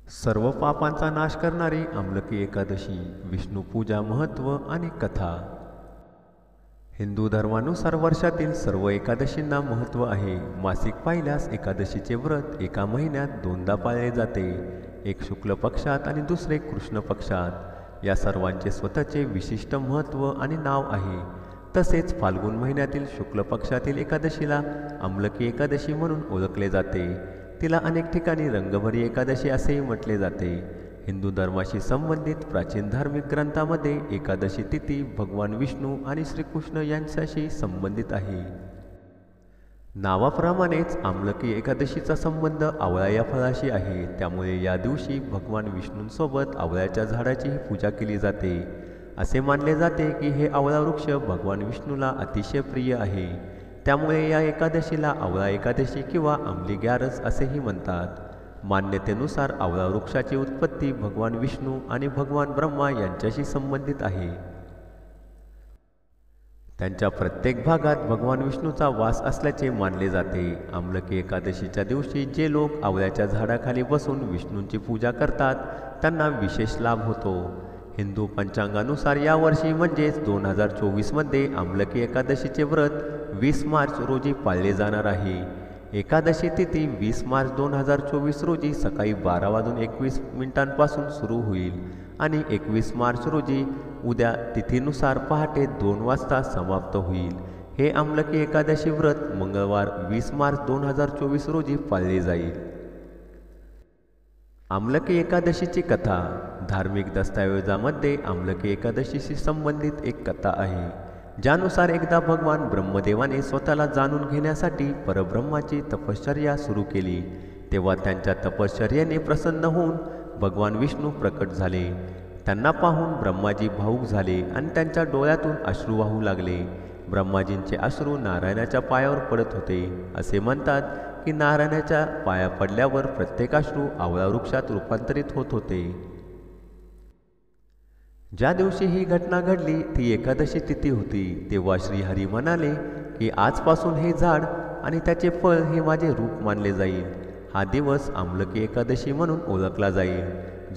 सर्व पापांचा नाश करणारी आमलकी एकादशी, विष्णू पूजा महत्त्व आणि कथा. हिंदू धर्मानुसार वर्षातील सर्व एकादशींना महत्त्व आहे. मासिक पाहिल्यास एकादशीचे व्रत एका महिन्यात दोनदा पाळले जाते, एक शुक्ल पक्षात आणि दुसरे कृष्ण पक्षात. या सर्वांचे स्वतःचे विशिष्ट महत्त्व आणि नाव आहे. तसेच फाल्गुन महिन्यातील शुक्ल पक्षातील एकादशीला आमलकी एकादशी म्हणून ओळखले जाते. तिला अनेक ठिकाणी रंगभरी एकादशी असेही म्हटले जाते. हिंदू धर्माशी संबंधित प्राचीन धार्मिक ग्रंथामध्ये एकादशी तिथी भगवान विष्णू आणि श्रीकृष्ण यांच्याशी संबंधित आहे. नावाप्रमाणेच आमलकी एकादशीचा संबंध आवळा या फळाशी आहे. त्यामुळे या दिवशी भगवान विष्णूंसोबत आवळ्याच्या झाडाचीही पूजा केली जाते. असे मानले जाते की हे आवळा वृक्ष भगवान विष्णूला अतिशय प्रिय आहे. त्यामुळे या एकादशीला आवळा एकादशी किंवा अंमली ग्यारस असेही म्हणतात. मान्यतेनुसार आवळा वृक्षाची उत्पत्ती भगवान विष्णू आणि भगवान ब्रह्मा यांच्याशी संबंधित आहे. त्यांच्या प्रत्येक भागात भगवान विष्णूचा वास असल्याचे मानले जाते. आमलकी एकादशीच्या दिवशी जे लोक आवळ्याच्या झाडाखाली बसून विष्णूंची पूजा करतात त्यांना विशेष लाभ होतो. हिंदू पंचांगानुसार यावर्षी म्हणजेच 2024मध्ये आमलकी एकादशीचे व्रत 20 मार्च रोजी पाळले जाणार आहे. एकादशी तिथी 20 मार्च 2024 रोजी सकाळी 12:21 सुरू होईल आणि 21 मार्च रोजी उद्या तिथीनुसार पहाटे 2 वाजता समाप्त होईल. हे आमलकी एकादशी व्रत मंगळवार 20 मार्च 2024 रोजी पाळले जाईल. आमलकी एकादशीची कथा. धार्मिक दस्तावेजामध्ये आमलकी एकादशीशी संबंधित एक कथा आहे, ज्यानुसार एकदा भगवान ब्रह्मदेवाने स्वतःला जाणून घेण्यासाठी परब्रह्माची तपश्चर्या सुरू केली. तेव्हा त्यांच्या तपश्चर्येने प्रसन्न होऊन भगवान विष्णू प्रकट झाले. त्यांना पाहून ब्रह्माजी भावुक झाले आणि त्यांच्या डोळ्यातून अश्रू वाहू लागले. ब्रह्माजींचे अश्रू नारायणाच्या पायावर पडत होते. असे म्हणतात की नारायणाच्या पाया पडल्यावर प्रत्येक अश्रू आवळा वृक्षात रूपांतरित होत होते. ज्या दिवशी ही घटना घडली ती एकादशी तिथी होती. तेव्हा श्रीहरी म्हणाले की आजपासून हे झाड आणि त्याचे फळ हे माझे रूप मानले जाईल. हा दिवस आमलकी एकादशी म्हणून ओळखला जाईल.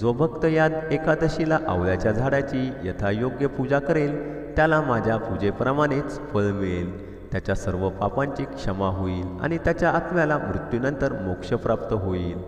जो भक्त या एकादशीला आवळ्याच्या झाडाची यथायोग्य पूजा करेल त्याला माझ्या पूजेप्रमाणेच फळ मिळेल. त्याच्या सर्व पापांची क्षमा होईल आणि त्याच्या आत्म्याला मृत्यूनंतर मोक्ष प्राप्त होईल.